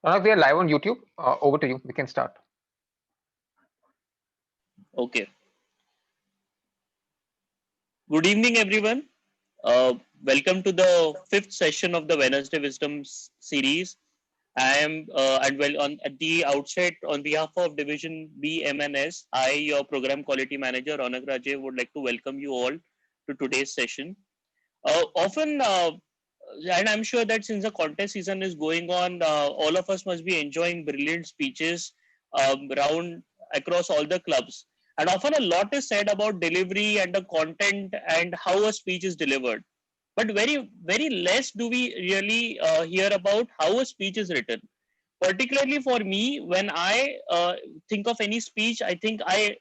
Ronak, we are live on YouTube. Over to you. We can start. Okay. Good evening, everyone. Uh, Welcome to the fifth session of the Wednesday Wisdoms series. I am and well on at the outset on behalf of Division B MNS, I, your Program Quality Manager Ronak Raje, would like to welcome you all to today's session. Often, and I'm sure that since the contest season is going on, all of us must be enjoying brilliant speeches round across all the clubs. And often a lot is said about delivery and the content and how a speech is delivered. But very less do we really hear about how a speech is written. Particularly for me, when I think of any speech, I think I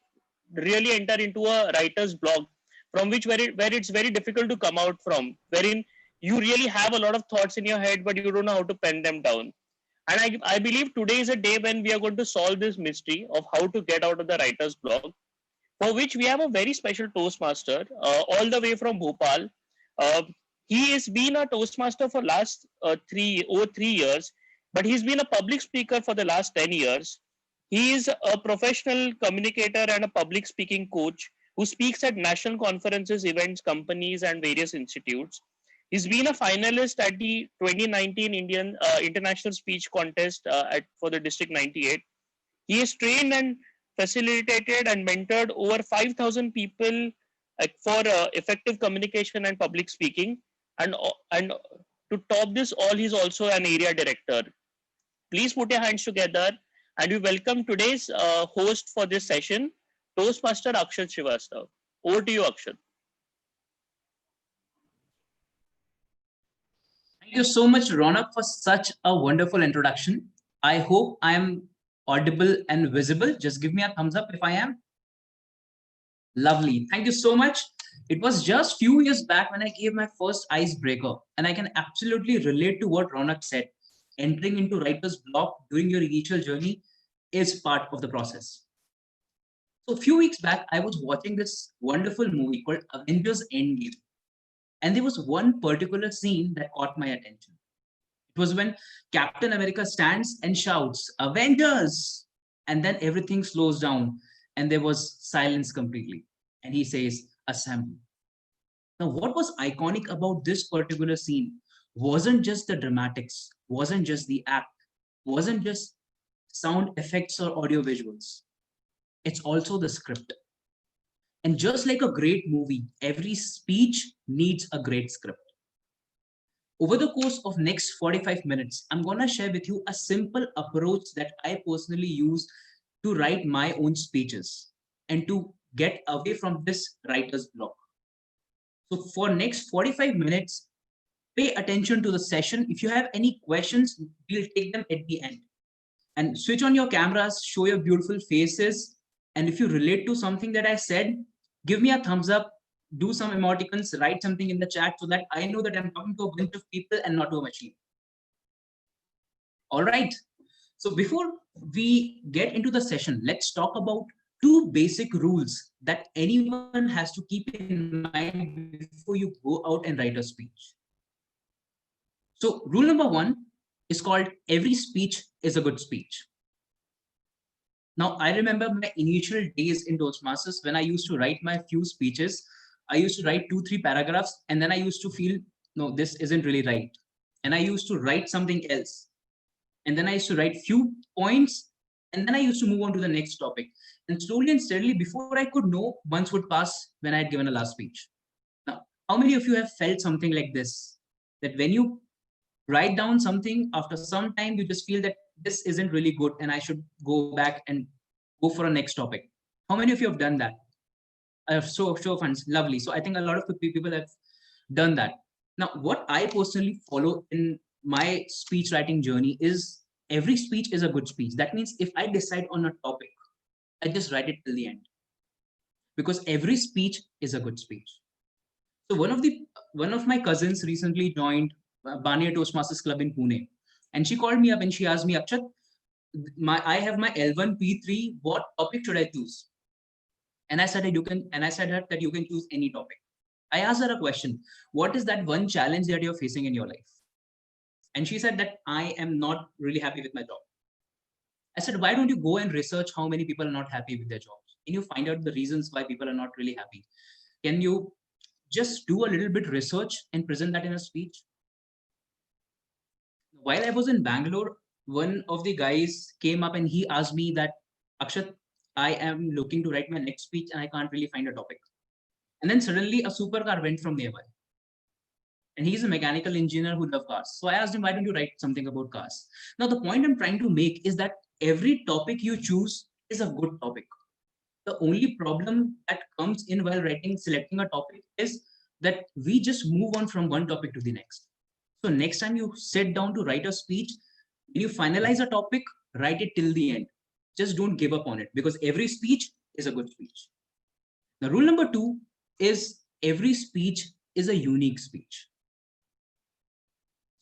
really enter into a writer's block from which where it's very difficult to come out from, wherein you really have a lot of thoughts in your head but you don't know how to pen them down. And I believe today is a day when we are going to solve this mystery of how to get out of the writer's block, for which we have a very special Toastmaster all the way from Bhopal. Uh, he has been a Toastmaster for last over 3 years, but he's been a public speaker for the last 10 years. He is a professional communicator and a public speaking coach who speaks at national conferences, events, companies, and various institutes. He's been a finalist at the 2019 Indian International Speech Contest for the District 98. He has trained and facilitated and mentored over 5,000 people for effective communication and public speaking. And to top this all, he's also an area director. Please put your hands together and we welcome today's host for this session, Toastmaster Akshat Shrivastava. Over to you, Akshat. Thank you so much, Ronak, for such a wonderful introduction. I hope I am audible and visible. Just give me a thumbs up if I am. Lovely. Thank you so much. It was just few years back when I gave my first icebreaker, and I can absolutely relate to what Ronak said. Entering into writer's block during your initial journey is part of the process. So a few weeks back, I was watching this wonderful movie called Avengers Endgame. And there was one particular scene that caught my attention. It was when Captain America stands and shouts, Avengers! And then everything slows down and there was silence completely. And he says, Assemble. Now, what was iconic about this particular scene wasn't just the dramatics, wasn't just the act, wasn't just sound effects or audio visuals. It's also the script. And just like a great movie, every speech needs a great script. Over the course of next 45 minutes, I'm going to share with you a simple approach that I personally use to write my own speeches and to get away from this writer's block. So for next 45 minutes, pay attention to the session. If you have any questions, we'll take them at the end. And switch on your cameras, show your beautiful faces. And if you relate to something that I said, give me a thumbs up, do some emoticons, write something in the chat so that I know that I'm talking to a bunch of people and not to a machine. All right. So before we get into the session, let's talk about two basic rules that anyone has to keep in mind before you go out and write a speech. So rule number one is called every speech is a good speech. Now, I remember my initial days in Toastmasters when I used to write my few speeches. I used to write 2-3 paragraphs and then I used to feel, no, this isn't really right. And I used to write something else. And then I used to write few points and then I used to move on to the next topic. And slowly and steadily, before I could know, months would pass when I had given a last speech. Now, how many of you have felt something like this? That when you write down something, after some time, you just feel that this isn't really good and I should go back and go for a next topic. How many of you have done that? Show of hands. Lovely. So I think a lot of people have done that. Now, what I personally follow in my speech writing journey is every speech is a good speech. That means if I decide on a topic, I just write it till the end. Because every speech is a good speech. So one of my cousins recently joined Bania Toastmasters Club in Pune. And she called me up and she asked me, Akshat, I have my L1, P3, what topic should I choose? And I said that you can choose any topic. I asked her a question. What is that one challenge that you're facing in your life? And she said that I am not really happy with my job. I said, why don't you go and research how many people are not happy with their jobs? Can you find out the reasons why people are not really happy? Can you just do a little bit research and present that in a speech? While I was in Bangalore, one of the guys came up and he asked me that, Akshat, I am looking to write my next speech and I can't really find a topic. And then suddenly a supercar went from nearby. And he's a mechanical engineer who loves cars. So I asked him, why don't you write something about cars? Now, the point I'm trying to make is that every topic you choose is a good topic. The only problem that comes in while selecting a topic is that we just move on from one topic to the next. So next time you sit down to write a speech, when you finalize a topic, write it till the end. Just don't give up on it because every speech is a good speech. Now, rule number 2 is every speech is a unique speech.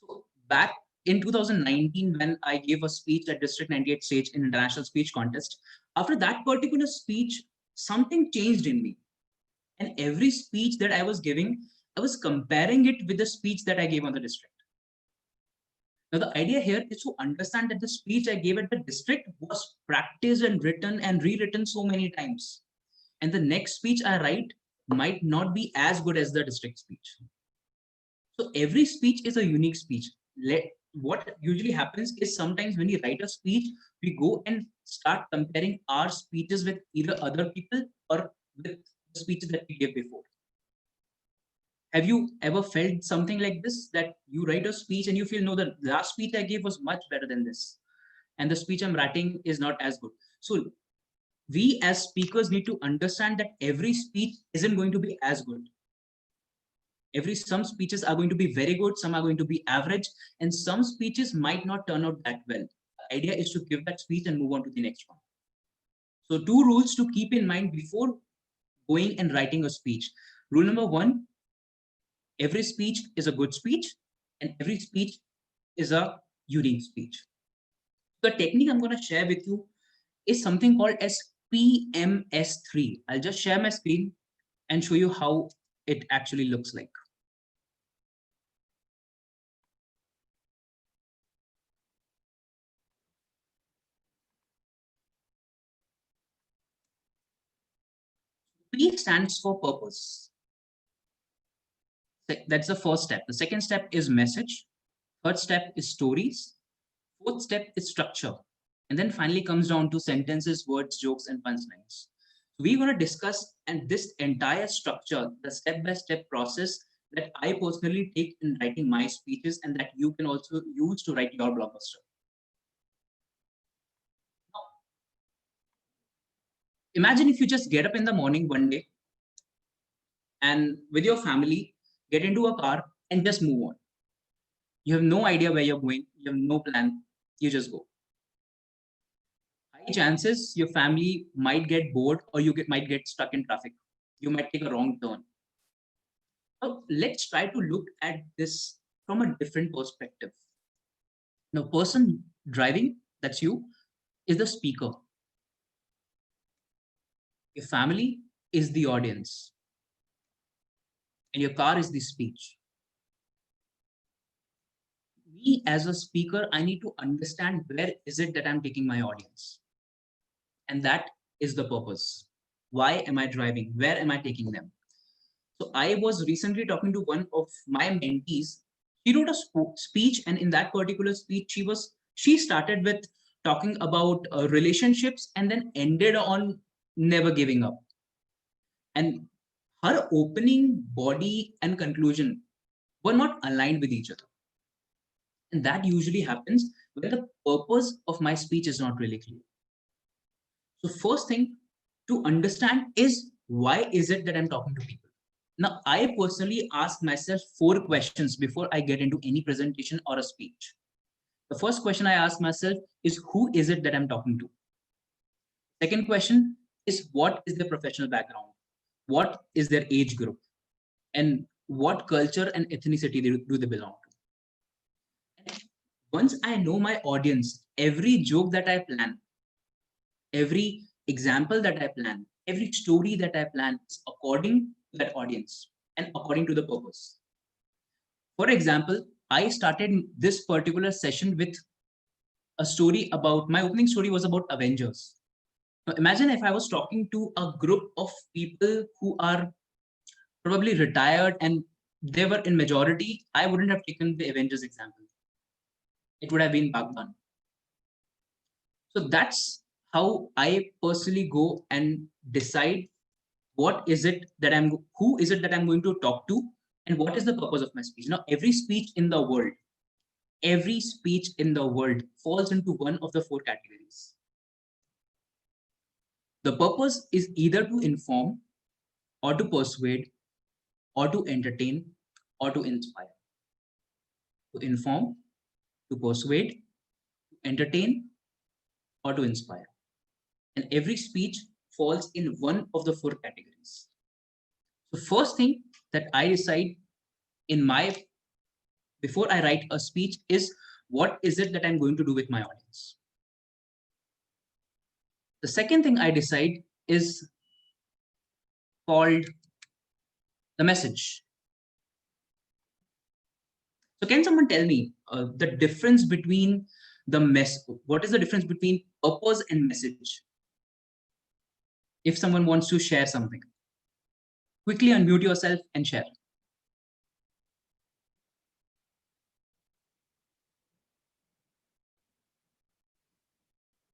So back in 2019, when I gave a speech at District 98 stage in International Speech Contest, after that particular speech, something changed in me. And every speech that I was giving, I was comparing it with the speech that I gave on the district. Now, the idea here is to understand that the speech I gave at the district was practiced and written and rewritten so many times. And the next speech I write might not be as good as the district speech. So every speech is a unique speech. What usually happens is sometimes when we write a speech, we go and start comparing our speeches with either other people or with the speeches that we gave before. Have you ever felt something like this, that you write a speech and you feel, no, the last speech I gave was much better than this, and the speech I'm writing is not as good? So we as speakers need to understand that every speech isn't going to be as good. Some speeches are going to be very good, some are going to be average, and some speeches might not turn out that well. The idea is to give that speech and move on to the next one. So 2 rules to keep in mind before going and writing a speech. Rule number 1, every speech is a good speech and every speech is a unique speech. The technique I'm going to share with you is something called as PMS3. I'll just share my screen and show you how it actually looks like. P stands for purpose. That's the first step. The second step is message. Third step is stories. Fourth step is structure. And then finally comes down to sentences, words, jokes, and punchlines. We're going to discuss and this entire structure, the step-by-step process that I personally take in writing my speeches and that you can also use to write your blockbuster. Now, imagine if you just get up in the morning one day and with your family, get into a car and just move on. You have no idea where you're going. You have no plan. You just go. High chances your family might get bored or might get stuck in traffic. You might take a wrong turn. Now, let's try to look at this from a different perspective. Now, person driving, that's you, is the speaker. Your family is the audience. And your car is the speech. Me as a speaker, I need to understand where is it that I'm taking my audience. And that is the purpose. Why am I driving? Where am I taking them? So I was recently talking to one of my mentees. She wrote a speech, and in that particular speech, she started with talking about relationships and then ended on never giving up. And her opening, body, and conclusion were not aligned with each other. And that usually happens when the purpose of my speech is not really clear. So first thing to understand is, why is it that I'm talking to people? Now, I personally ask myself 4 questions before I get into any presentation or a speech. The first question I ask myself is, who is it that I'm talking to? Second question is, what is their professional background? What is their age group? And what culture and ethnicity do they belong to? And once I know my audience, every joke that I plan, every example that I plan, every story that I plan is according to that audience and according to the purpose. For example, I started this particular session with a story about, my opening story was about Avengers. Now, imagine if I was talking to a group of people who are probably retired and they were in majority, I wouldn't have taken the Avengers example. It would have been Bhagwan. So that's how I personally go and decide what is it that who is it that I'm going to talk to, and what is the purpose of my speech. Now, every speech in the world falls into one of the four categories. The purpose is either to inform, or to persuade, or to entertain, or to inspire. To inform, to persuade, to entertain, or to inspire. And every speech falls in one of the four categories. So first thing that I decide before I write a speech is, what is it that I'm going to do with my audience? The second thing I decide is called the message. So can someone tell me the difference between what is the difference between purpose and message? If someone wants to share something, quickly unmute yourself and share.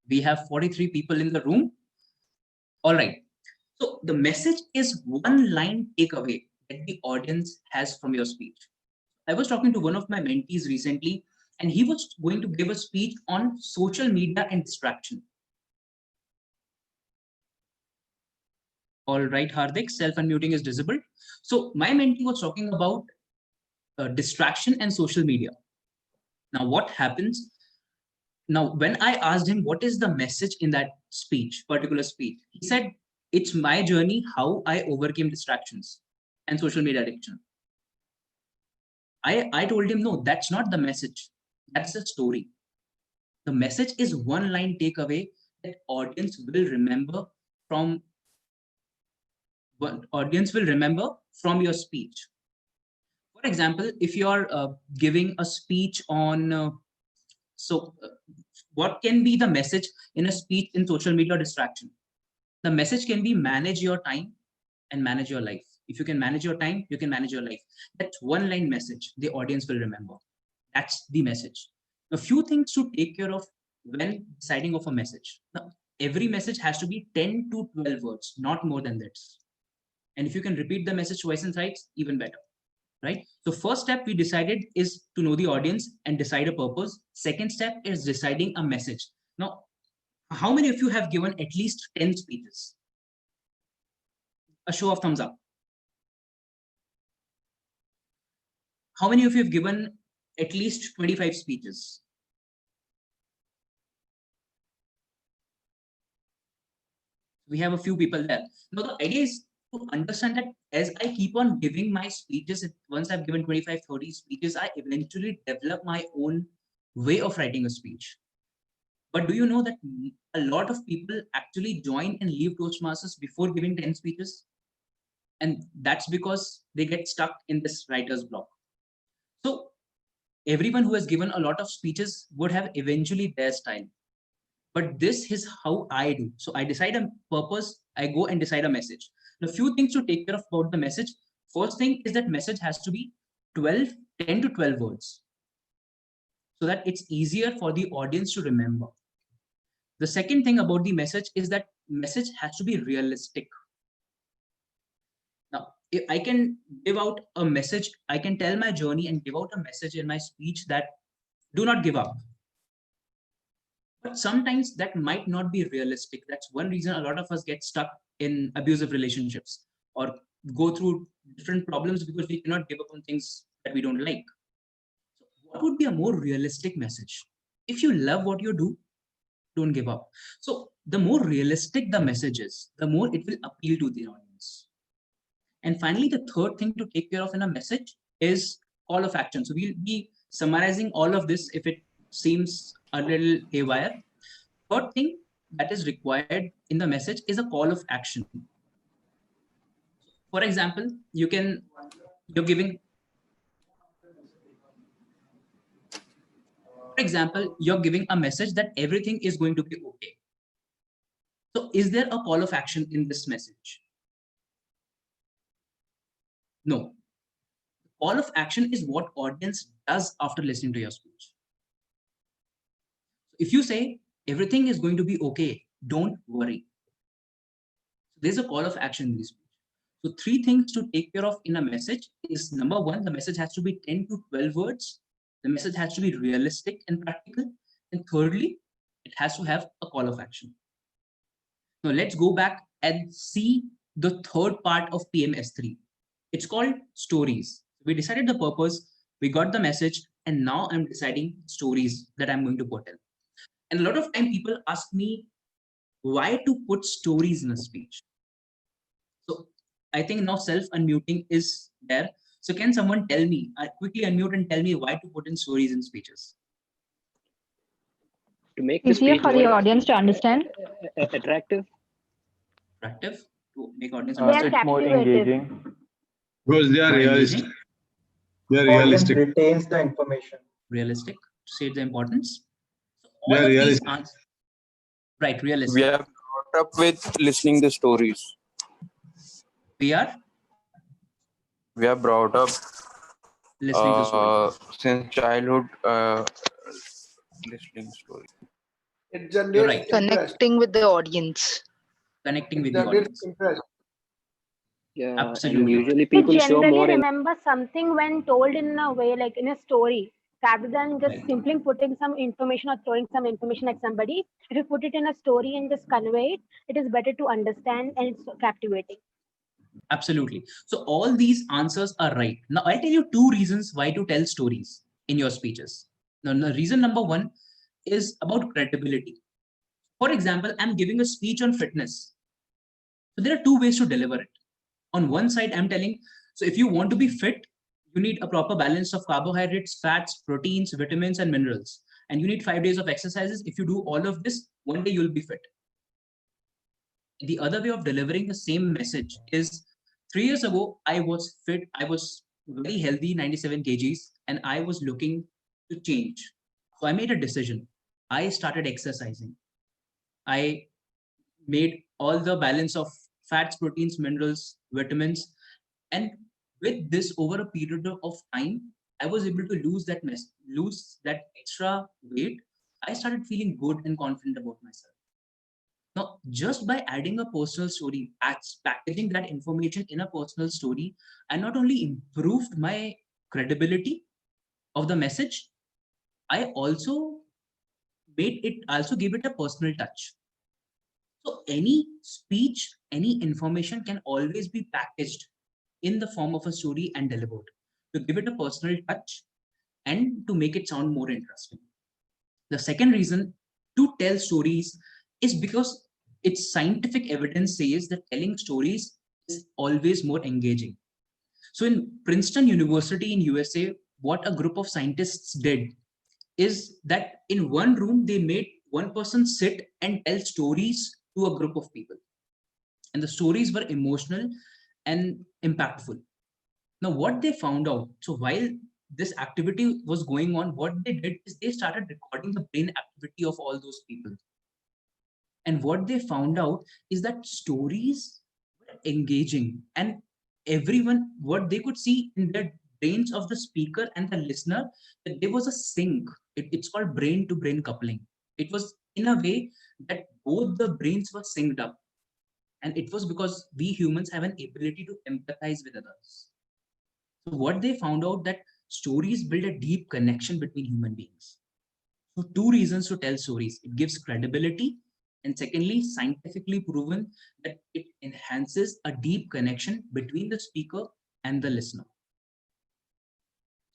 We have 43 people in the room. All right. So the message is one line takeaway that the audience has from your speech. I was talking to one of my mentees recently, and he was going to give a speech on social media and distraction. All right, Hardik, self-unmuting is disabled. So my mentee was talking about distraction and social media. Now, what happens? Now, when I asked him what is the message in that particular speech, he said, it's my journey, how I overcame distractions and social media addiction. I told him, no, that's not the message. That's the story. The message is one line takeaway that audience will remember from your speech. For example, if you're giving a speech on, what can be the message in a speech in social media distraction? The message can be manage your time and manage your life. If you can manage your time, you can manage your life. That's one line message the audience will remember. That's the message. A few things to take care of when deciding of a message. Now, every message has to be 10 to 12 words, not more than that. And if you can repeat the message twice and thrice, even better, right? So first step we decided is to know the audience and decide a purpose. Second step is deciding a message. Now, how many of you have given at least 10 speeches? A show of thumbs up. How many of you have given at least 25 speeches? We have a few people there. Now, the idea is to understand that as I keep on giving my speeches, once I've given 25, 30 speeches, I eventually develop my own way of writing a speech. But do you know that a lot of people actually join and leave Toastmasters before giving 10 speeches? And that's because they get stuck in this writer's block. So everyone who has given a lot of speeches would have eventually their style. But this is how I do. So I decide a purpose, I go and decide a message. A few things to take care of about the message. First thing is that message has to be 10 to 12 words, so that it's easier for the audience to remember. The second thing about the message is that message has to be realistic. Now, if I can give out a message, I can tell my journey and give out a message in my speech that do not give up. But sometimes that might not be realistic. That's one reason a lot of us get stuck in abusive relationships or go through different problems, because we cannot give up on things that we don't like. So what would be a more realistic message? If you love what you do, don't give up. So the more realistic the message is, the more it will appeal to the audience. And finally, the third thing to take care of in a message is call of action. So we'll be summarizing all of this if it seems a little haywire. Third thing that is required in the message is a call of action. For example, you're giving. For example, you're giving a message that everything is going to be okay. So is there a call of action in this message? No. Call of action is what audience does after listening to your speech. If you say everything is going to be okay, don't worry. There's a call of action in this speech. So 3 things to take care of in a message is, number 1, the message has to be 10 to 12 words. The message has to be realistic and practical. And thirdly, it has to have a call of action. Now let's go back and see the third part of PMS3. It's called stories. We decided the purpose, we got the message, and now I'm deciding stories that I'm going to put in. And a lot of time people ask me why to put stories in a speech. So I think now self-unmuting is there. So can someone tell me, quickly unmute and tell me why to put in stories in speeches? To make the Easier speech for the more audience to understand. attractive. Attractive to make audience They are understand. It's more captivative. engaging. Because they are More realistic. engaging, They are Audience realistic. retains the information. realistic, to say the importance. So They all are of these realistic. answers, right, realistic. We are brought up with listening the stories. We are We are brought up listening to stories. since childhood listening stories. It You're generates right. interest. Connecting with the audience. Connecting It with the generates audience. interest. Yeah, and Absolutely. usually To people show generally more. remember something when told in a way, like in a story, rather than just Right. simply putting some information or throwing some information at somebody. If you put it in a story and just convey it, it is better to understand and it's captivating. Absolutely. So all these answers are right. Now I'll tell you 2 reasons why to tell stories in your speeches. Now, reason number 1 is about credibility. For example, I'm giving a speech on fitness. So there are 2 ways to deliver it. On one side, I'm telling, so if you want to be fit, you need a proper balance of carbohydrates, fats, proteins, vitamins, and minerals. And you need 5 days of exercises. If you do all of this, one day you'll be fit. The other way of delivering the same message is 3 years ago, I was fit, I was very healthy, 97 kgs, and I was looking to change. So I made a decision. I started exercising. I made all the balance of fats, proteins, minerals, vitamins. And with this, over a period of time, I was able to lose that extra weight. I started feeling good and confident about myself. Now, just by adding a personal story, packaging that information in a personal story, I not only improved my credibility of the message, I also gave it a personal touch. So any speech, any information can always be packaged in the form of a story and delivered to give it a personal touch and to make it sound more interesting. The second reason to tell stories is because its scientific evidence says that telling stories is always more engaging. So in Princeton University in USA, what a group of scientists did is that in one room, they made one person sit and tell stories to a group of people. And the stories were emotional and impactful. Now, what they found out, so while this activity was going on, what they did is they started recording the brain activity of all those people. And what they found out is that stories were engaging, and everyone, what they could see in their brains of the speaker and the listener, that there was a sync. It's called brain to brain coupling. It was in a way that both the brains were synced up. And it was because we humans have an ability to empathize with others. So what they found out that stories build a deep connection between human beings. So 2 reasons to tell stories. It gives credibility, and secondly, scientifically proven that it enhances a deep connection between the speaker and the listener.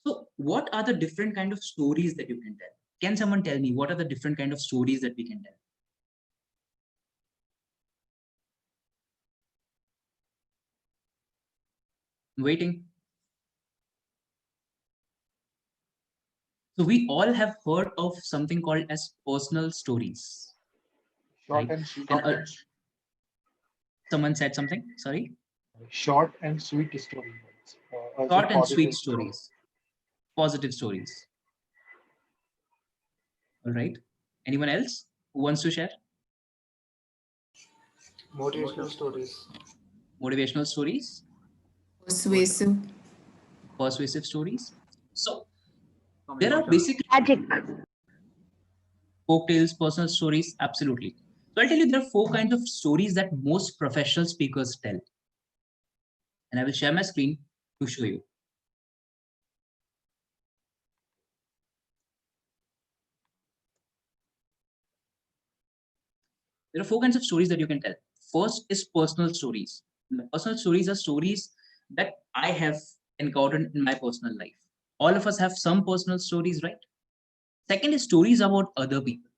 So what are the different kind of stories that you can tell? Can someone tell me what are the different kind of stories that we can tell? I'm waiting. So we all have heard of something called as personal stories. Short Right? and sweet. And someone said something, sorry? Short and sweet stories. Short and sweet stories, positive stories. All right. Anyone else who wants to share? Motivational stories. Motivational stories, Persuasive. persuasive stories. So there are basically Magic. folk tales, personal stories, absolutely. So I'll tell you there are 4 kinds of stories that most professional speakers tell. And I will share my screen to show you. There are 4 kinds of stories that you can tell. First is personal stories. Personal stories are stories that I have encountered in my personal life. All of us have some personal stories, right? Second is stories about other people.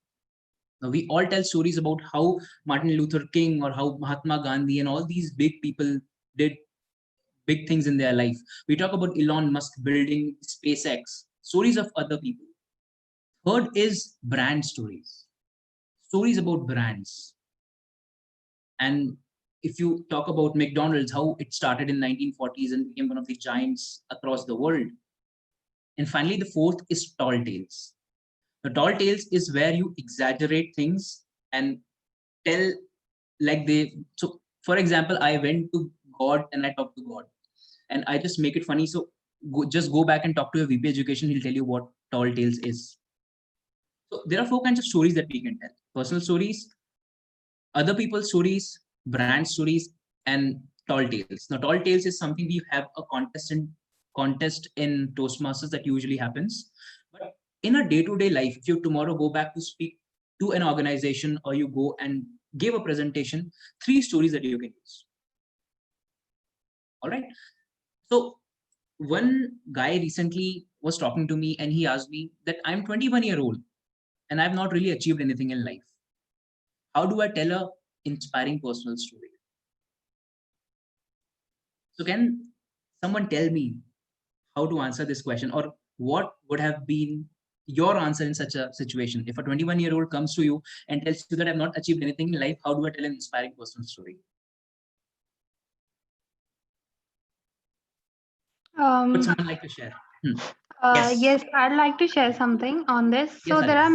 Now, we all tell stories about how Martin Luther King or how Mahatma Gandhi and all these big people did big things in their life. We talk about Elon Musk building SpaceX, stories of other people. Third is brand stories, stories about brands. And if you talk about McDonald's, how it started in 1940s and became one of the giants across the world. And finally, the fourth is tall tales. The tall tales is where you exaggerate things and tell like they. So, for example, I went to God and I talked to God, and I just make it funny. So just go back and talk to your VP education. He'll tell you what tall tales is. So there are 4 kinds of stories that we can tell: personal stories, other people's stories, brand stories, and tall tales. Now, tall tales is something we have a contest in Toastmasters that usually happens. But in a day-to-day life, if you tomorrow go back to speak to an organization or you go and give a presentation, 3 stories that you can use. All right. So one guy recently was talking to me and he asked me that I'm 21-year-old and I've not really achieved anything in life. How do I tell a inspiring personal story? So can someone tell me how to answer this question, or what would have been your answer in such a situation? If a 21-year-old comes to you and tells you that I've not achieved anything in life, how do I tell an inspiring personal story? Would someone like to share? Yes. Yes, I'd like to share something on this. Yes, So there Alia. are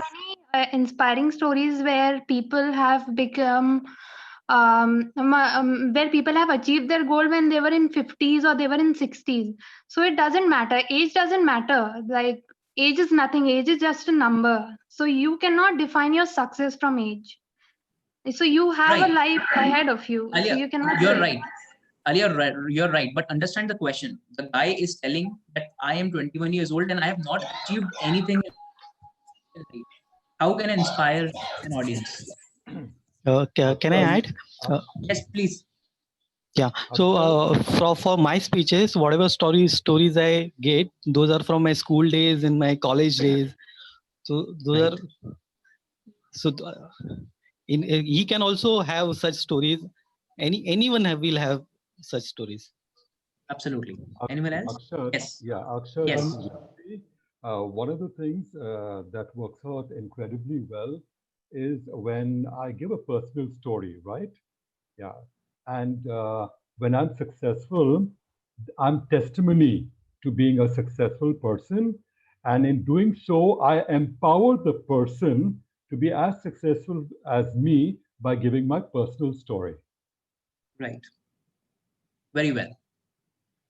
many inspiring stories where people have become, where people have achieved their goal when they were in 50s or they were in 60s. So it doesn't matter. Age doesn't matter. Like age is nothing. Age is just a number. So you cannot define your success from age. So you have a Right. life ahead of you. So Alia, you cannot. you're right. Alia, you're right. But understand the question. The guy is telling that I am 21 years old and I have not achieved anything in life. How can I inspire an audience? Can I add? Yes, please. Yeah. So for my speeches, whatever stories I get, those are from my school days and my college days. So those Right. are so. He can also have such stories. Anyone will have such stories. Absolutely. Anyone else? Akshat, Yes. yeah, Akshat, Yes. one of the things that works out incredibly well is when I give a personal story, right? Yeah. And when I'm successful, I'm testimony to being a successful person. And in doing so, I empower the person to be as successful as me by giving my personal story. Right. Very well.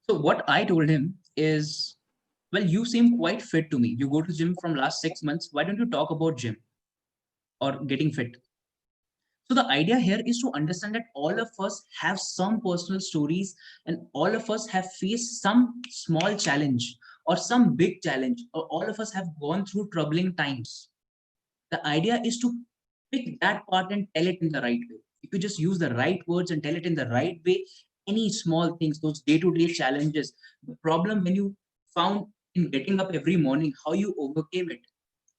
So what I told him is, well, you seem quite fit to me. You go to gym from last 6 months. Why don't you talk about gym or getting fit? So the idea here is to understand that all of us have some personal stories and all of us have faced some small challenge or some big challenge, or all of us have gone through troubling times. The idea is to pick that part and tell it in the right way. If you just use the right words and tell it in the right way, any small things, those day-to-day challenges, the problem when you found in getting up every morning, how you overcame it,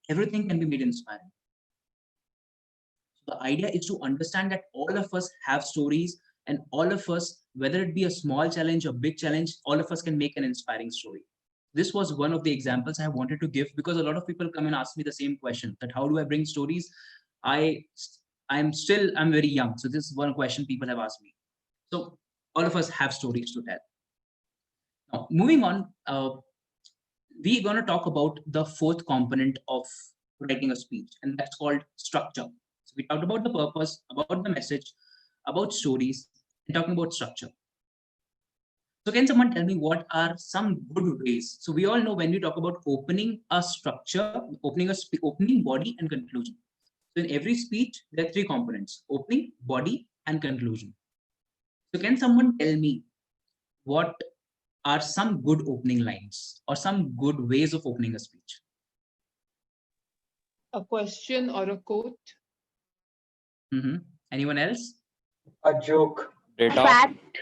everything can be made inspiring. The idea is to understand that all of us have stories, and all of us, whether it be a small challenge or big challenge, all of us can make an inspiring story. This was one of the examples I wanted to give because a lot of people come and ask me the same question, that how do I bring stories? I'm very young. So this is one question people have asked me. So all of us have stories to tell. Now, moving on, we're going to talk about the fourth component of writing a speech, and that's called structure. So we talked about the purpose, about the message, about stories, and talking about structure. So can someone tell me what are some good ways? So we all know when we talk about opening a structure, opening, body, and conclusion. So in every speech, there are three components: opening, body, and conclusion. So can someone tell me what are some good opening lines or some good ways of opening a speech? A question or a quote. Anyone else? A joke. Data. Fact.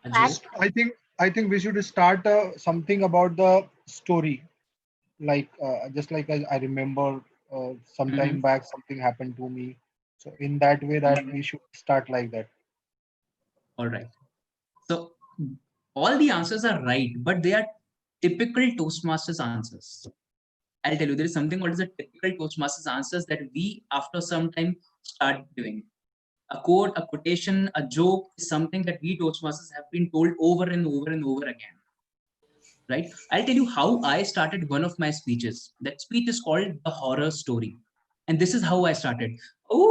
A Fact. joke? I think we should start something about the story. Like just like I remember some time back something happened to me. So in that way that we should start like that. All right. So all the answers are right, but they are typical Toastmasters answers. I'll tell you, there is something called as a typical Toastmasters answers that we after some time start doing. A quote, a quotation, a joke is something that we Toastmasters have been told over and over and over again. Right? I'll tell you how I started one of my speeches. That speech is called The Horror Story. And this is how I started. Oh,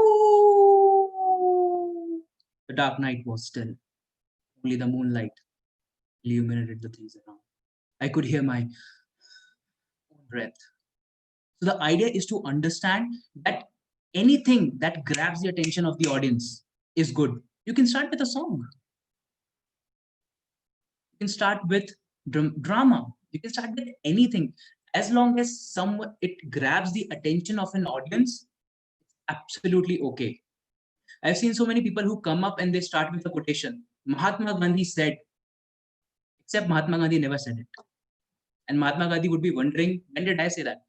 the dark night was still. Only the moonlight illuminated the trees around. I could hear my breath. So the idea is to understand that anything that grabs the attention of the audience is good. You can start with a song. You can start with drama. You can start with anything. As long as it grabs the attention of an audience, it's absolutely okay. I've seen so many people who come up and they start with a quotation. Mahatma Gandhi said, except Mahatma Gandhi never said it. And Mahatma Gandhi would be wondering, when did I say that?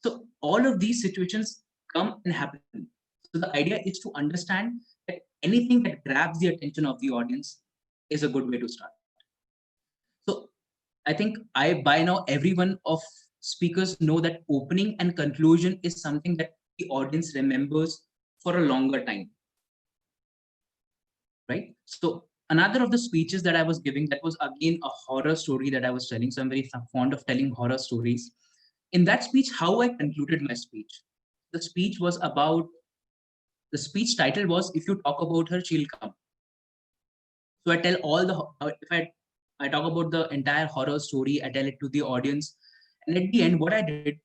So all of these situations come and happen. So the idea is to understand that anything that grabs the attention of the audience is a good way to start. So I think by now everyone of speakers know that opening and conclusion is something that the audience remembers for a longer time. Right? So another of the speeches that I was giving, that was again a horror story that I was telling. So I'm very fond of telling horror stories. In that speech, how I concluded my speech. The speech title was, if you talk about her, she'll come. So I tell if I talk about the entire horror story, I tell it to the audience. And at the end, what I did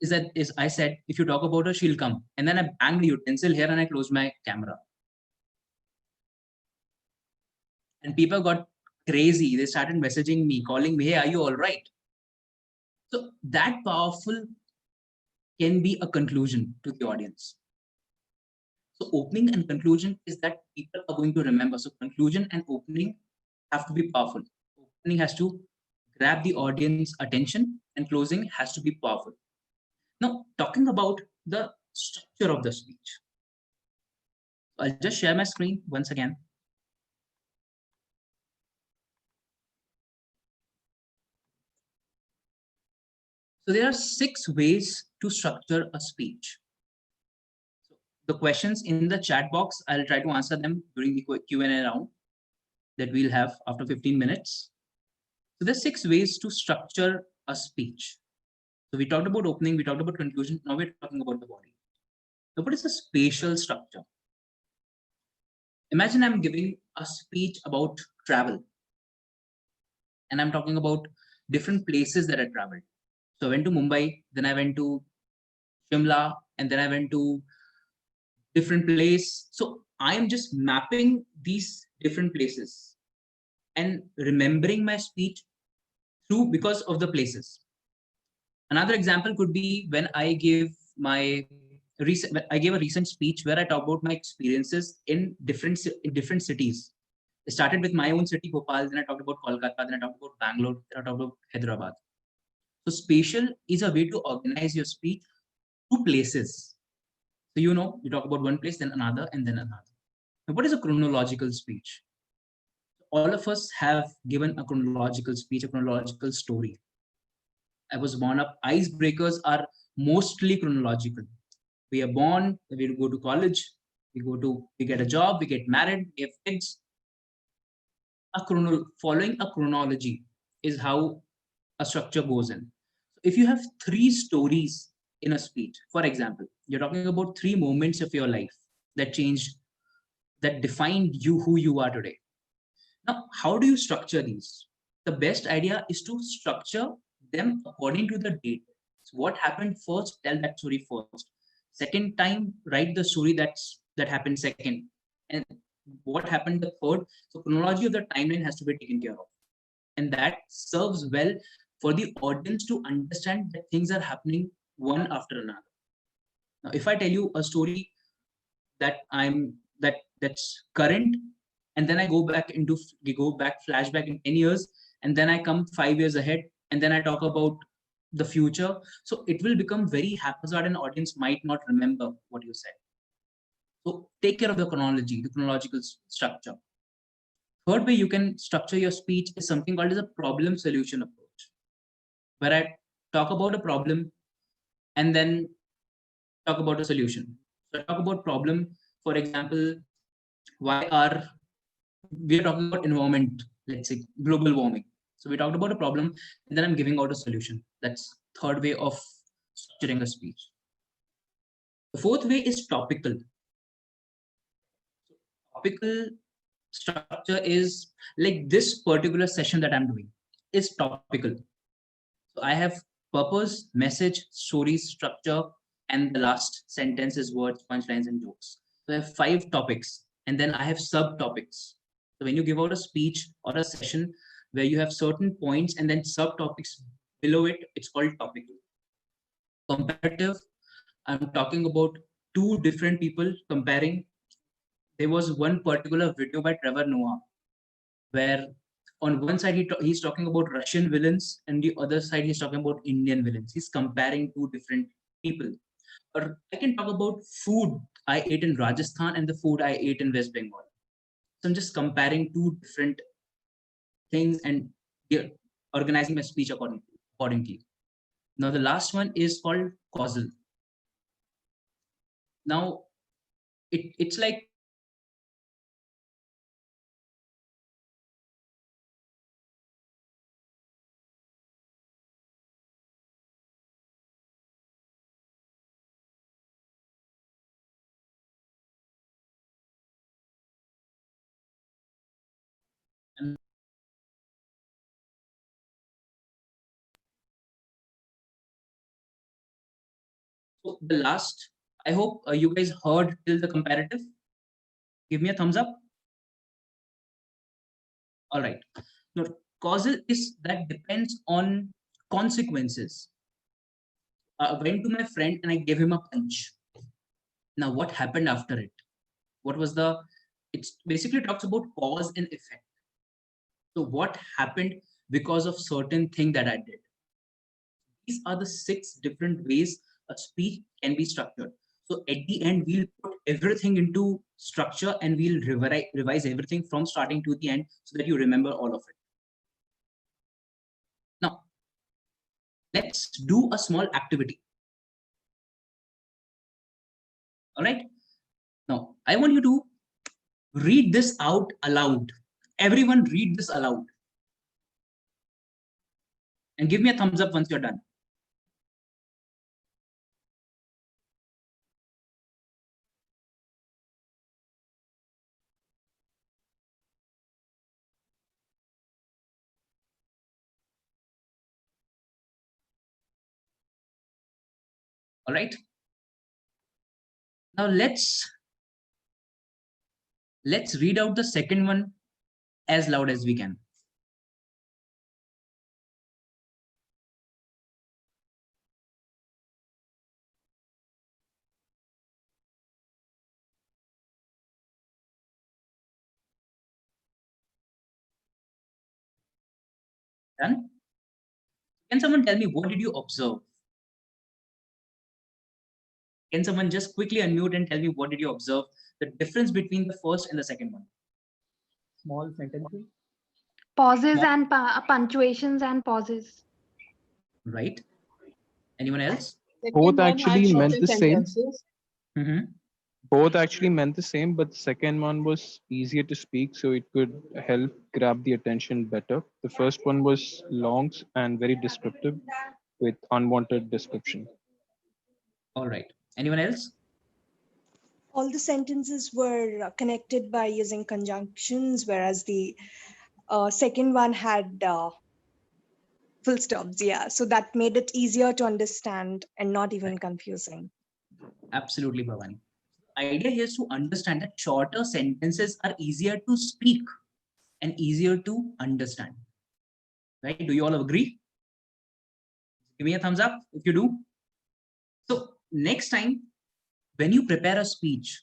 is I said, if you talk about her, she'll come. And then I banged the utensil here and I closed my camera. And people got crazy. They started messaging me, calling me, hey, are you all right? So that powerful can be a conclusion to the audience. So opening and conclusion is that people are going to remember. So conclusion and opening have to be powerful. Opening has to grab the audience attention and closing has to be powerful. Now, talking about the structure of the speech. I'll just share my screen once again. So there are 6 ways to structure a speech. So the questions in the chat box, I'll try to answer them during the Q&A round that we'll have after 15 minutes. So there's 6 ways to structure a speech. So we talked about opening, we talked about conclusion, now we're talking about the body. So what is the spatial structure? Imagine I'm giving a speech about travel. And I'm talking about different places that I traveled. So I went to Mumbai, then I went to Shimla, and then I went to different place. So I am just mapping these different places and remembering my speech because of the places. Another example could be when I gave a recent speech where I talked about my experiences in different cities. I started with my own city, Bhopal, then I talked about Kolkata, then I talked about Bangalore, then I talked about Hyderabad. So spatial is a way to organize your speech to places. So you talk about one place, then another, and then another. Now, what is a chronological speech? All of us have given a chronological speech, a chronological story. I was born up. Icebreakers are mostly chronological. We are born, we go to college, we get a job, we get married, we have kids. Following a chronology is how a structure goes in. If you have 3 stories in a speech. For example, you're talking about 3 moments of your life that changed, that defined you, who you are today. Now, how do you structure these? The best idea is to structure them according to the date. So what happened first, tell that story first. Second time, write the story that happened second. And what happened the third. So chronology of the timeline has to be taken care of. And that serves well for the audience to understand that things are happening one after another. Now, if I tell you a story that's current, and then I go back flashback in 10 years, and then I come 5 years ahead, and then I talk about the future. So it will become very haphazard and audience might not remember what you said. So take care of the chronology, the chronological structure. Third way you can structure your speech is something called as a problem solution approach, where I talk about a problem and then talk about a solution. So I talk about problem, for example, why are we are talking about environment, let's say global warming. So we talked about a problem and then I'm giving out a solution. That's third way of structuring a speech. The fourth way is topical. Topical structure is like this particular session that I'm doing is topical. So I have purpose, message, story, structure, and the last sentence is words, punchlines, and jokes. So I have 5 topics, and then I have subtopics. So when you give out a speech or a session where you have certain points and then subtopics below it, it's called topical. Comparative, I'm talking about 2 different people comparing. There was one particular video by Trevor Noah where on one side he's talking about Russian villains and the other side he's talking about Indian villains. He's comparing 2 different people. Or I can talk about food I ate in Rajasthan and the food I ate in West Bengal. So I'm just comparing 2 different things and organizing my speech accordingly. Now the last one is called causal. Now it's like so the last, I hope you guys heard till the comparative. Give me a thumbs up. All right. Now, causal is that depends on consequences. I went to my friend and I gave him a punch. Now, what happened after it? What was it basically talks about cause and effect. So what happened because of certain thing that I did? These are the 6 different ways a speech can be structured. So at the end, we'll put everything into structure and we'll revise everything from starting to the end so that you remember all of it. Now, let's do a small activity. All right. Now, I want you to read this out aloud. Everyone read this aloud. And give me a thumbs up once you're done. All right. Now let's read out the second one as loud as we can. Done? Can someone tell me what did you observe? Can someone just quickly unmute and tell me what did you observe? The difference between the first and the second one. Small sentences. Pauses and punctuations and pauses. Right. Anyone else? Both actually meant the same. Both actually meant the same, but the second one was easier to speak, so it could help grab the attention better. The first one was long and very descriptive with unwanted description. All right. Anyone else? All the sentences were connected by using conjunctions, whereas the second one had full stops. Yeah, so that made it easier to understand and not even confusing. Absolutely, Bhavani. The idea here is to understand that shorter sentences are easier to speak and easier to understand. Right? Do you all agree? Give me a thumbs up if you do. So next time, when you prepare a speech,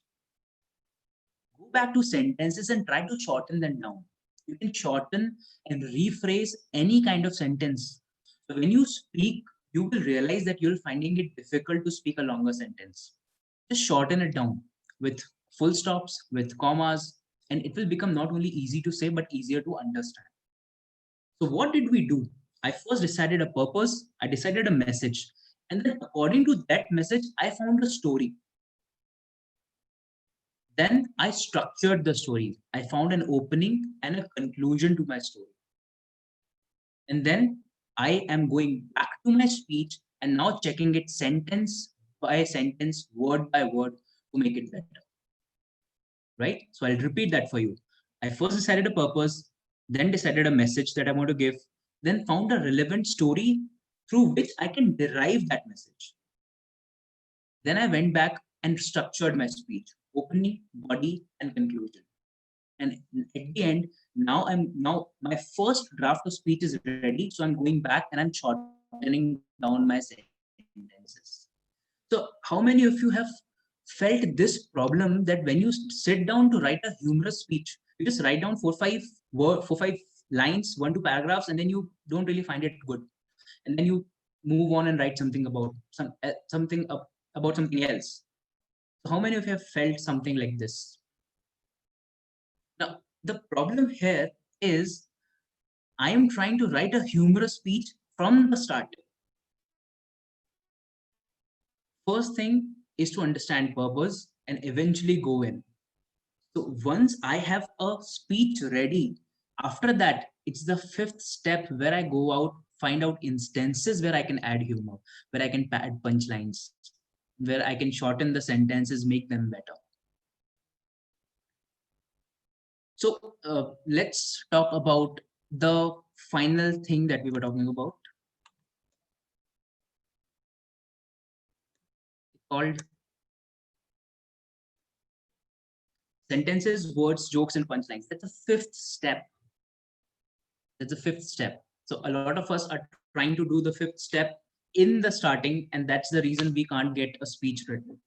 go back to sentences and try to shorten them down. You can shorten and rephrase any kind of sentence. So when you speak, you will realize that you're finding it difficult to speak a longer sentence. Just shorten it down with full stops, with commas, and it will become not only easy to say, but easier to understand. So what did we do? I first decided a purpose, I decided a message, and then according to that message, I found a story. Then I structured the story. I found an opening and a conclusion to my story. And then I am going back to my speech and now checking it sentence by sentence, word by word to make it better. Right? So I'll repeat that for you. I first decided a purpose, then decided a message that I want to give, then found a relevant story through which I can derive that message. Then I went back and structured my speech, opening, body, and conclusion. And at the end, now my first draft of speech is ready. So I'm going back and I'm shortening down my sentences. So how many of you have felt this problem that when you sit down to write a humorous speech, you just write down four, five lines, 1, 2 paragraphs, and then you don't really find it good. And then you move on and write something about something else. So how many of you have felt something like this? Now, the problem here is I am trying to write a humorous speech from the start. First thing is to understand purpose and eventually go in. So once I have a speech ready, after that, it's the fifth step where I go out, find out instances where I can add humor, where I can add punchlines, where I can shorten the sentences, make them better. So let's talk about the final thing that we were talking about, called sentences, words, jokes, and punchlines. That's the fifth step. That's the fifth step. So a lot of us are trying to do the fifth step in the starting, and that's the reason we can't get a speech written.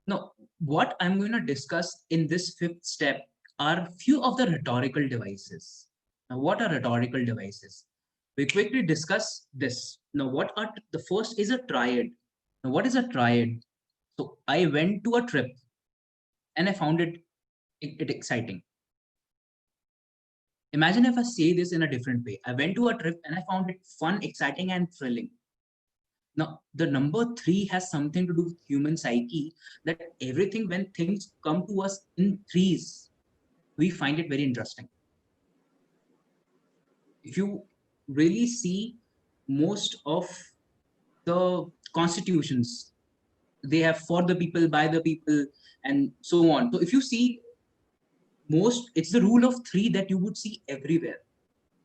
Now, what I'm going to discuss in this fifth step are few of the rhetorical devices. Now, what are rhetorical devices? We quickly discuss this. Now, the first is a triad. Now, what is a triad? So I went to a trip and I found it exciting. Imagine if I say this in a different way. I went to a trip and I found it fun, exciting, and thrilling. Now, the number 3 has something to do with human psyche, that everything, when things come to us in threes, we find it very interesting. If you really see most of the constitutions, they have for the people, by the people, and so on. So if you see it's the rule of 3 that you would see everywhere.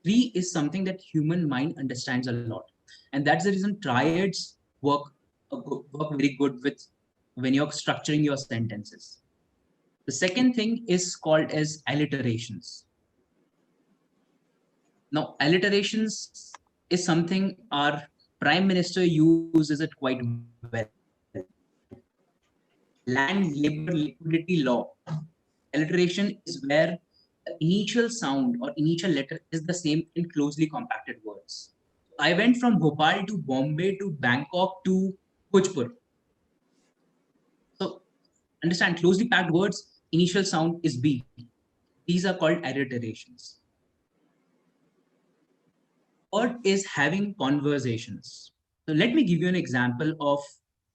3 is something that human mind understands a lot. And that's the reason triads work very good with when you're structuring your sentences. The second thing is called as alliterations. Now, alliterations is something our Prime Minister uses it quite well. Land, labor, liquidity, law. Alliteration is where the initial sound or initial letter is the same in closely compacted words. I went from Bhopal to Bombay to Bangkok to Bhojpur. So understand, closely packed words, initial sound is B. These are called alliterations. Third is having conversations. So let me give you an example of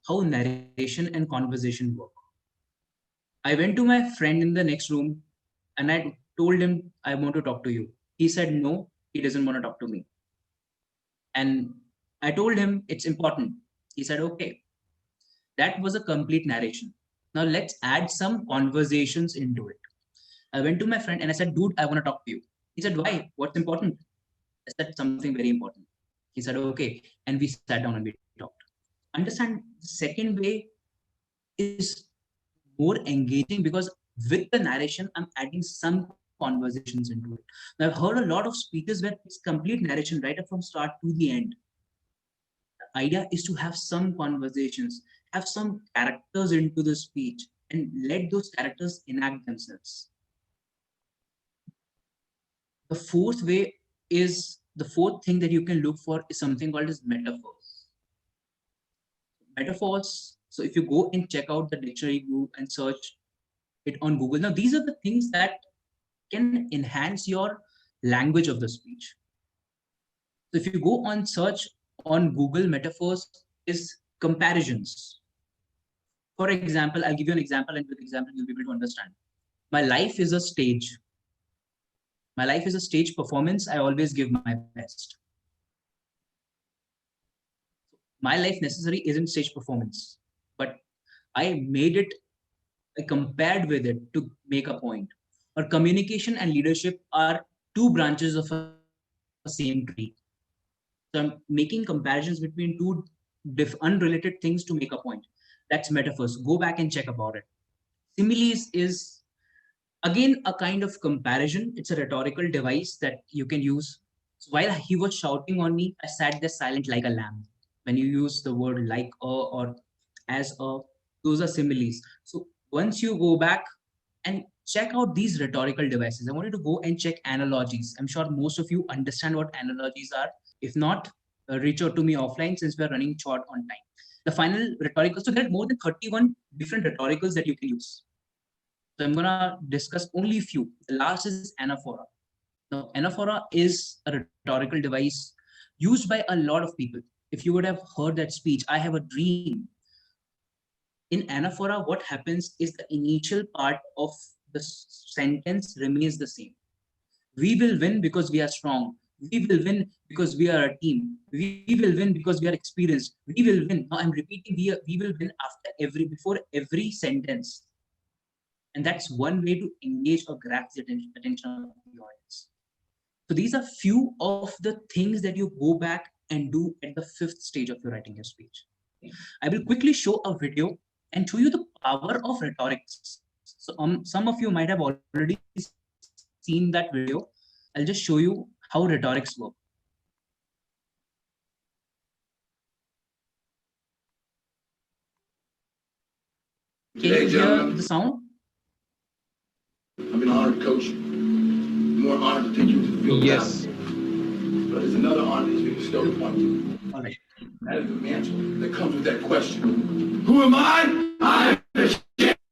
how narration and conversation work. I went to my friend in the next room and I told him, I want to talk to you. He said, no, he doesn't want to talk to me. And I told him it's important. He said, okay. That was a complete narration. Now let's add some conversations into it. I went to my friend and I said, dude, I want to talk to you. He said, why? What's important? I said, something very important. He said, okay. And we sat down and we talked. Understand, the second way is more engaging because with the narration, I'm adding some conversations into it. Now, I've heard a lot of speeches where it's complete narration right from start to the end. The idea is to have some conversations, have some characters into the speech, and let those characters enact themselves. The fourth thing that you can look for is something called as metaphors. Metaphors. So if you go and check out the dictionary group and search it on Google, now these are the things that can enhance your language of the speech. So if you go on search on Google, metaphors is comparisons. For example, I'll give you an example, and with example you'll be able to understand. My life is a stage. My life is a stage performance. I always give my best. My life necessarily isn't stage performance, but I made it, I compared with it to make a point. Or communication and leadership are two branches of a same tree. So I'm making comparisons between two unrelated things to make a point. That's metaphors. Go back and check about it. Similes is again a kind of comparison. It's a rhetorical device that you can use. So while he was shouting on me, I sat there silent like a lamb. When you use the word like a or as a, those are similes. So once you go back and check out these rhetorical devices, I want you to go and check analogies. I'm sure most of you understand what analogies are. If not, reach out to me offline since we're running short on time. The final rhetorical, so there are more than 31 different rhetoricals that you can use. So I'm gonna discuss only a few. The last is anaphora. Now, anaphora is a rhetorical device used by a lot of people. If you would have heard that speech, I have a dream. In anaphora, what happens is the initial part of the sentence remains the same. We will win because we are strong. We will win because we are a team. We will win because we are experienced. We will win. Now I'm repeating, we will win before every sentence. And that's one way to engage or grab the attention of the audience. So these are few of the things that you go back and do at the fifth stage of your writing your speech. I will quickly show a video and show you the power of rhetorics. So some of you might have already seen that video. I'll just show you how rhetorics work. Can you hear the sound? I've been honored to coach you. More honored to take you to the field. Yes. But there's another honor that's been bestowed upon you. All right. That is the mantle that comes with that question. Who am I? I'm the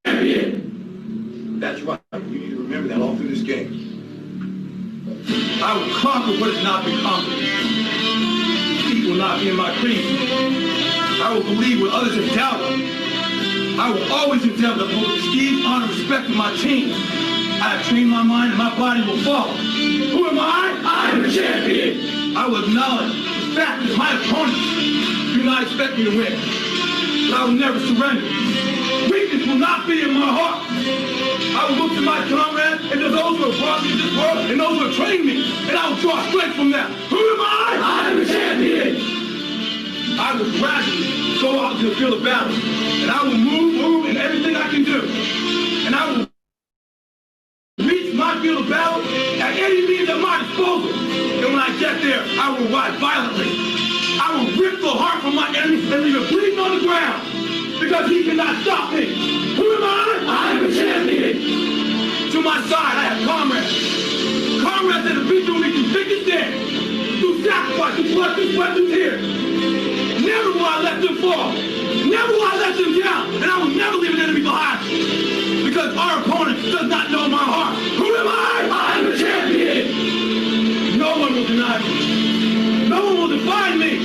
champion. That's right. You need to remember that all through this game. I will conquer what has not been conquered. Defeat will not be in my creed. I will believe what others have doubted. I will always endeavor to hold esteem, honor, respect in my team. I have trained my mind and my body will follow. Who am I? I am the champion. I will acknowledge the fact that my opponents do not expect me to win. But I will never surrender. Weakness will not be in my heart. I will look to my comrades and to those who have brought me to this world and those who have trained me, and I will draw strength from them. Who am I? I am the champion. I will gradually go out to the field of battle, and I will move in everything I can do. And I will reach my field of battle at any means at my disposal. And when I get there, I will ride violently. I will rip the heart from my enemy and leave it bleeding on the ground, because he cannot stop me. Who am I? I am a champion. To my side, I have comrades. Comrades that have been through me through thick and thin, through sacrifice, through blood, through sweat, through tears. Never will I let them fall. Never will I let them down. And I will never leave an enemy behind. Because our opponent does not know my heart. Who am I? I am a champion. No one will deny me. No one will define me.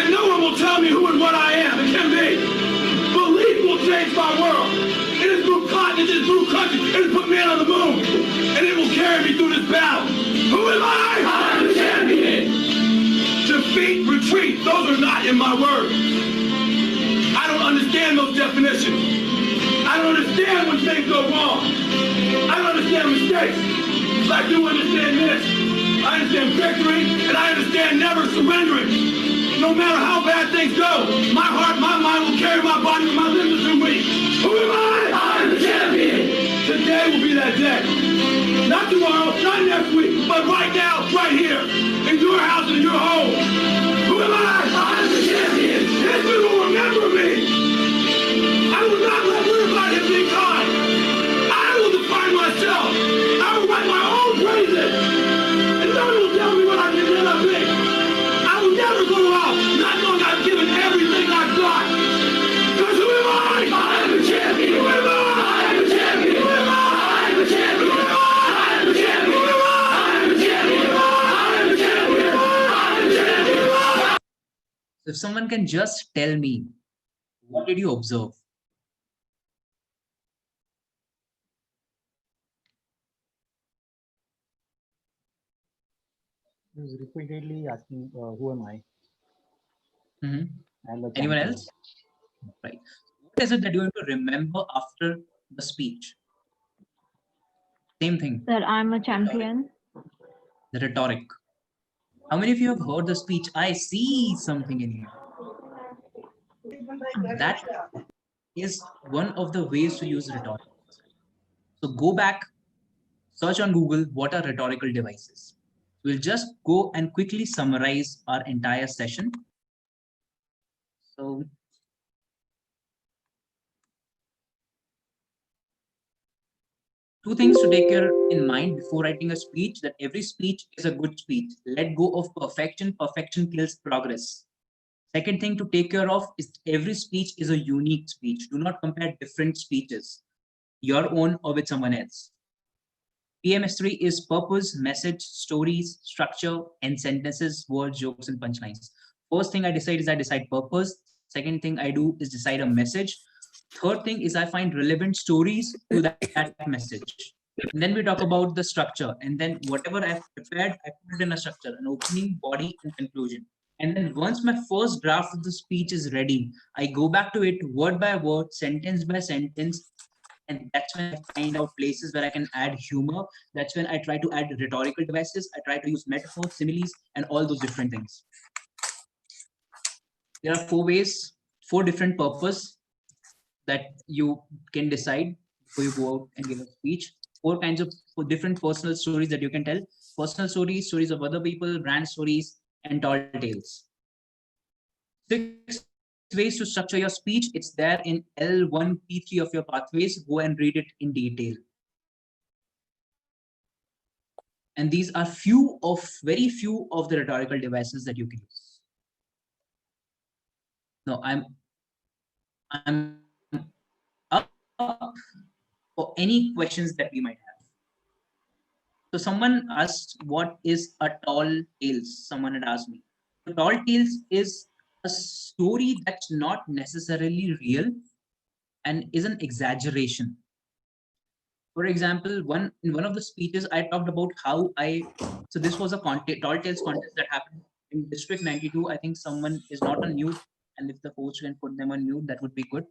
And no one will tell me who and what I am and can be. Belief will change my world. It has moved continents, it has moved countries, it has put man on the moon. And it will carry me through this battle. Who am I? I am the champion. Defeat, retreat, those are not in my words. I don't understand those definitions. I don't understand when things go wrong. I don't understand mistakes. But I do understand this. I understand victory, and I understand never surrendering. No matter how bad things go, my heart, my mind will carry my body with my limbs through me. Who am I? I'm the champion. Today will be that day. Not tomorrow, not next week, but right now, right here, in your house and in your home. Who am I? I'm the champion. History will remember me. I will not let everybody have been kind. I will define myself. I will write my own praises. And no one will tell me what I can never be. I will never go out not knowing I've given everything I've got. Because who am I? I'm the champion. Who am I? I'm the champion. Who am I? I'm the champion. Who am I? I'm the champion. Who am I? I'm the champion. Who am I? I'm the champion. I'm the champion. If someone can just tell me, what did you observe? He was repeatedly asking, who am I? I'm a Anyone champion. else? Right. What is it that you have to remember after the speech? Same thing. That I'm a champion. The rhetoric. How many of you have heard the speech? I see something in you. That is one of the ways to use rhetoric. So go back, search on Google what are rhetorical devices. We'll just go and quickly summarize our entire session. So two things to take care in mind before writing a speech: that every speech is a good speech. Let go of perfection. Perfection kills progress. Second thing to take care of is every speech is a unique speech. Do not compare different speeches, your own or with someone else. PMS3 is purpose, message, stories, structure, and sentences, words, jokes, and punchlines. First thing I decide is I decide purpose. Second thing I do is decide a message. Third thing is I find relevant stories to that message. And then we talk about the structure. And then whatever I've prepared, I put it in a structure, an opening, body, and conclusion. And then once my first draft of the speech is ready, I go back to it word by word, sentence by sentence. And that's when I find out places where I can add humor. That's when I try to add rhetorical devices. I try to use metaphors, similes, and all those different things. There are four different purposes that you can decide before you go out and give a speech. Four different personal stories that you can tell. Personal stories, stories of other people, brand stories, and tall tales. 6 ways to structure your speech. It's there in L1P3 of your pathways. Go and read it in detail. And these are very few of the rhetorical devices that you can use. No, I'm up for any questions that we might have. So someone asked, what is a tall tales? Someone had asked me. The tall tales is a story that's not necessarily real and is an exaggeration. For example, in one of the speeches, I talked about how so this was a tall tales contest that happened in District 92. I think someone is not on mute, and if the host can put them on mute, that would be good.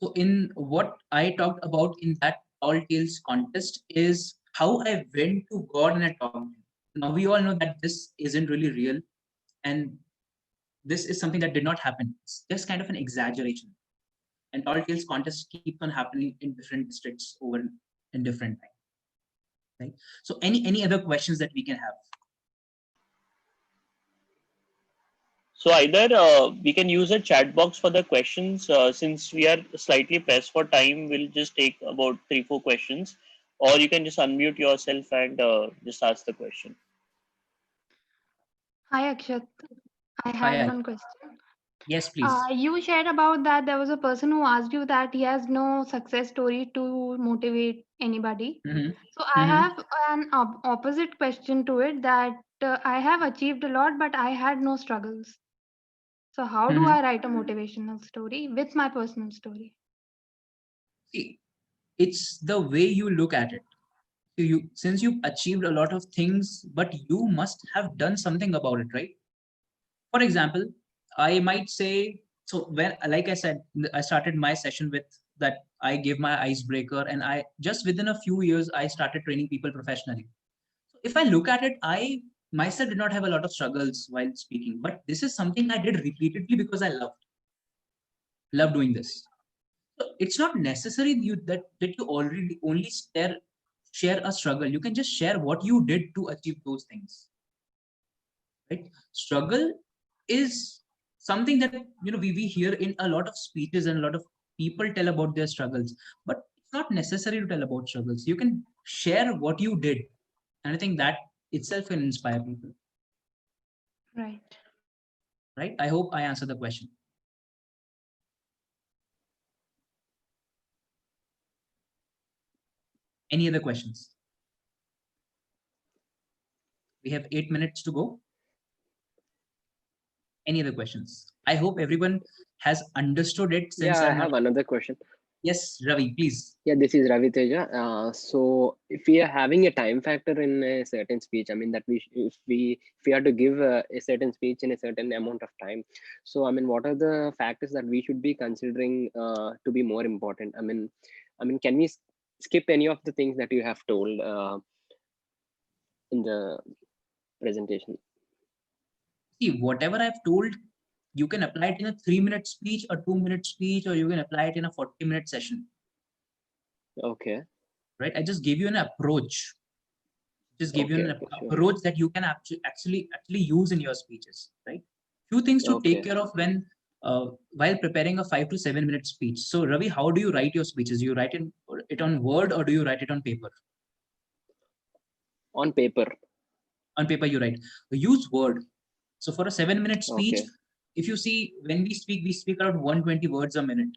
So in what I talked about in that tall tales contest is how I went to God and I talked to him. Now we all know that this isn't really real, and this is something that did not happen. It's just kind of an exaggeration. And tall tales contests keep on happening in different districts over in different time. Right? So any other questions that we can have? So either we can use a chat box for the questions. Since we are slightly pressed for time, we'll just take about 3-4 questions, or you can just unmute yourself and just ask the question. Hi, Akshat. I had one question. Yes, please. You shared about that there was a person who asked you that he has no success story to motivate anybody. So I have an opposite question to it, that I have achieved a lot, but I had no struggles. So how do I write a motivational story with my personal story? See, it's the way you look at it. Since you've achieved a lot of things, but you must have done something about it, right? For example, I might say So when, like I said, I started my session with that. I gave my icebreaker, and I just within a few years I started training people professionally. So if I look at it, I myself did not have a lot of struggles while speaking, but this is something I did repeatedly because I love doing this. So it's not necessary that you already only share a struggle. You can just share what you did to achieve those things. Right? Struggle is something that we hear in a lot of speeches, and a lot of people tell about their struggles, but it's not necessary to tell about struggles. You can share what you did, and I think that itself can inspire people. Right? I hope I answered the question. Any other questions? We have 8 minutes to go. Any other questions? I hope everyone has understood it. Since I have another question. Yes, Ravi, please. Yeah, this is Ravi Teja. So if we are having a time factor in a certain speech, I mean that if we have to give a certain speech in a certain amount of time, so I mean, what are the factors that we should be considering to be more important? I mean, can we skip any of the things that you have told in the presentation? See, whatever I've told, you can apply it in a 3-minute speech, a 2-minute speech, or you can apply it in a 40-minute session. Okay. Right? I just gave you an approach. Just gave you an approach that you can actually use in your speeches. Right? Few things to take care of when while preparing a 5 to 7 minute speech. So Ravi, how do you write your speeches? You write it on Word, or do you write it on paper? On paper. On paper you write. Use Word. So for a 7-minute speech, if you see, when we speak around 120 words a minute.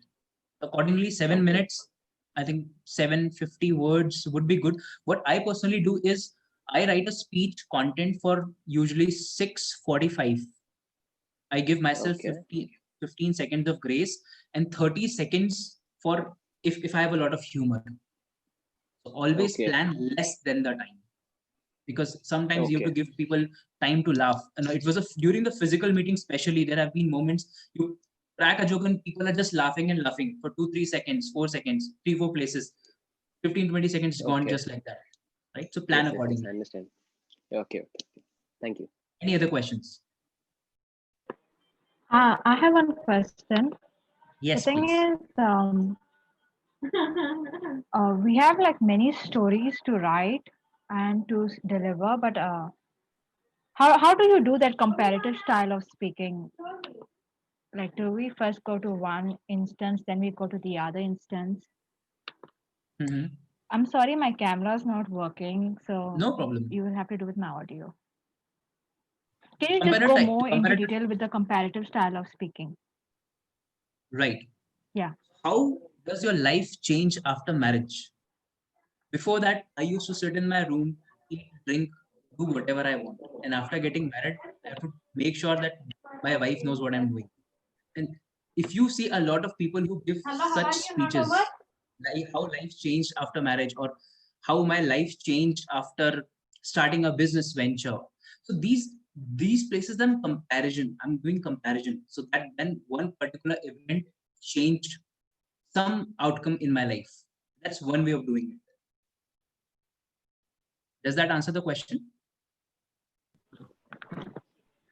Accordingly, 7 minutes, I think 750 words would be good. What I personally do is I write a speech content for usually 6:45. I give myself 15 seconds of grace and 30 seconds for if I have a lot of humor. So always plan less than the time, because sometimes you have to give people time to laugh. And it was during the physical meeting, especially, there have been moments you crack a joke and people are just laughing and laughing for 2-3 seconds, 4 seconds, 3-4 places, 15-20 seconds gone just like that. Right? So plan accordingly. I understand. Okay. Thank you. Any other questions? I have one question. Yes, the thing please. is, we have like many stories to write and to deliver, but how do you do that comparative style of speaking? Like, do we first go to one instance, then we go to the other instance? I'm sorry, my camera is not working, so no problem. You will have to do with my audio. Can you just go more into detail with the comparative style of speaking? Right. Yeah. How does your life change after marriage? Before that, I used to sit in my room, eat, drink, do whatever I want. And after getting married, I have to make sure that my wife knows what I'm doing. And if you see a lot of people who give such speeches, like how life changed after marriage, or how my life changed after starting a business venture. So these places, I'm doing comparison. So that then one particular event changed some outcome in my life. That's one way of doing it. Does that answer the question?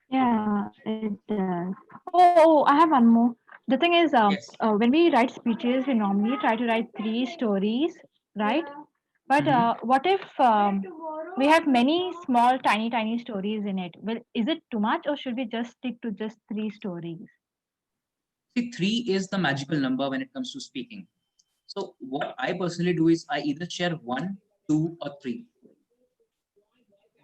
Yeah, it does. Oh, I have one more. The thing is, when we write speeches, we normally try to write 3 stories, right? But what if we have many small, tiny stories in it? Well, is it too much, or should we just stick to just 3 stories? See, 3 is the magical number when it comes to speaking. So what I personally do is I either share 1, 2, or 3.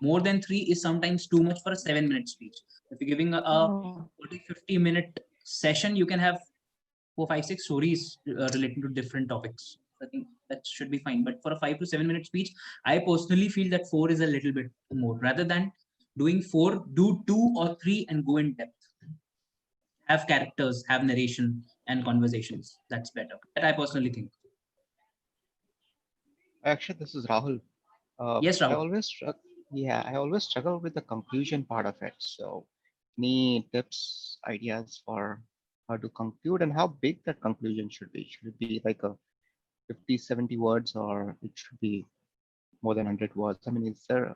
More than 3 is sometimes too much for a 7-minute speech. If you're giving a 40-50 minute session, you can have 4, 5, 6 stories relating to different topics. I think that should be fine. But for a 5 to 7-minute speech, I personally feel that 4 is a little bit more. Rather than doing 4, do 2 or 3 and go in depth. Have characters, have narration and conversations. That's better. That I personally think. Actually, this is Rahul. Yes, Rahul. I always struggle with the conclusion part of it. So, any tips, ideas for how to conclude and how big that conclusion should be. Should it be like a 50, 70 words, or it should be more than 100 words? I mean, is there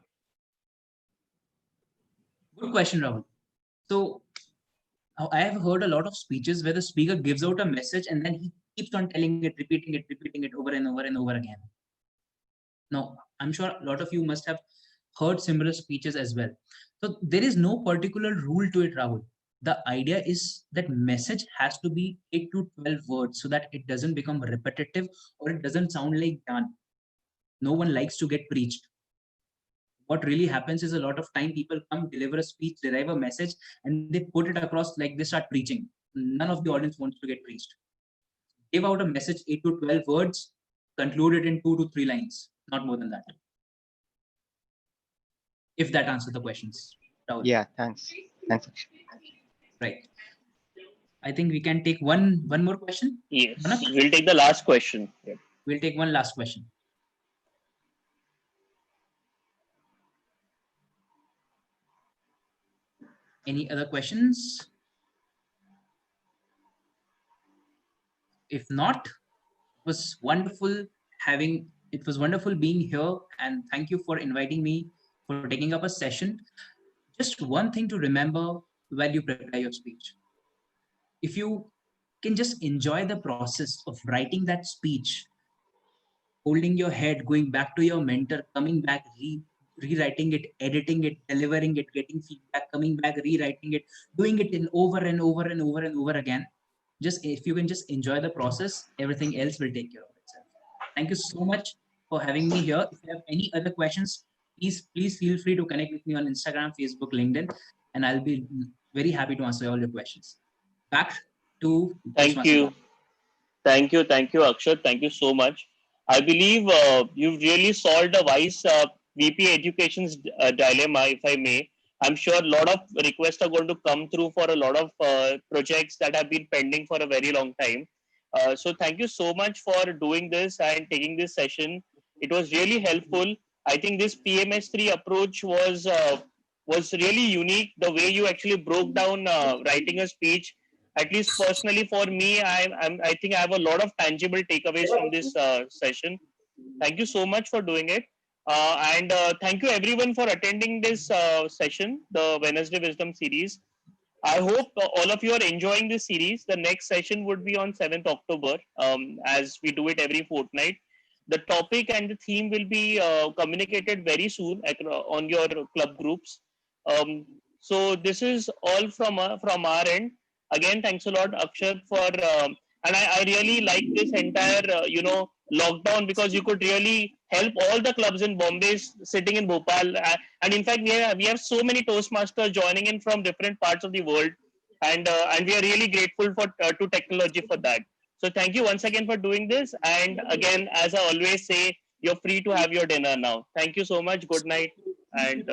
Good question, Rahul. So I have heard a lot of speeches where the speaker gives out a message and then he keeps on telling it, repeating it over and over and over again. Now, I'm sure a lot of you must have heard similar speeches as well. So there is no particular rule to it, Rahul. The idea is that message has to be 8 to 12 words so that it doesn't become repetitive or it doesn't sound like done. No one likes to get preached. What really happens is a lot of time people come, deliver a speech, derive a message, and they put it across like they start preaching. None of the audience wants to get preached. Give out a message, 8 to 12 words, conclude it in 2 to 3 lines, not more than that. If that answers the questions. Rahul. Yeah, thanks. Thanks, Akshat. Right. I think we can take one more question. Yes, Manoj? we'll take the last question. Yeah. We'll take one last question. Any other questions? If not, it was wonderful being here, and thank you for inviting me, for taking up a session. Just one thing to remember while you prepare your speech. If you can just enjoy the process of writing that speech, holding your head, going back to your mentor, coming back, rewriting it, editing it, delivering it, getting feedback, coming back, rewriting it, doing it in over and over and over and over again. Just if you can just enjoy the process, everything else will take care of itself. Thank you so much for having me here. If you have any other questions, please feel free to connect with me on Instagram, Facebook, LinkedIn, and I'll be very happy to answer all your questions. Back to Thank you. Thank you, Akshat. Thank you so much. I believe you've really solved a wise VP Education's dilemma, if I may. I'm sure a lot of requests are going to come through for a lot of projects that have been pending for a very long time. So thank you so much for doing this and taking this session. It was really helpful. I think this PMS3 approach was really unique. The way you actually broke down writing a speech, at least personally for me, I think I have a lot of tangible takeaways from this session. Thank you so much for doing it. And thank you everyone for attending this session, the Wednesday Wisdom series. I hope all of you are enjoying this series. The next session would be on 7th October, as we do it every fortnight. The topic and the theme will be communicated very soon on your club groups. So this is all from our end. Again, thanks a lot, Akshat, for and I really like this entire lockdown, because you could really help all the clubs in Bombay sitting in Bhopal, and in fact we have so many Toastmasters joining in from different parts of the world, and we are really grateful for to technology for that. So thank you once again for doing this, and again, as I always say, you're free to have your dinner now. Thank you so much. Good night, and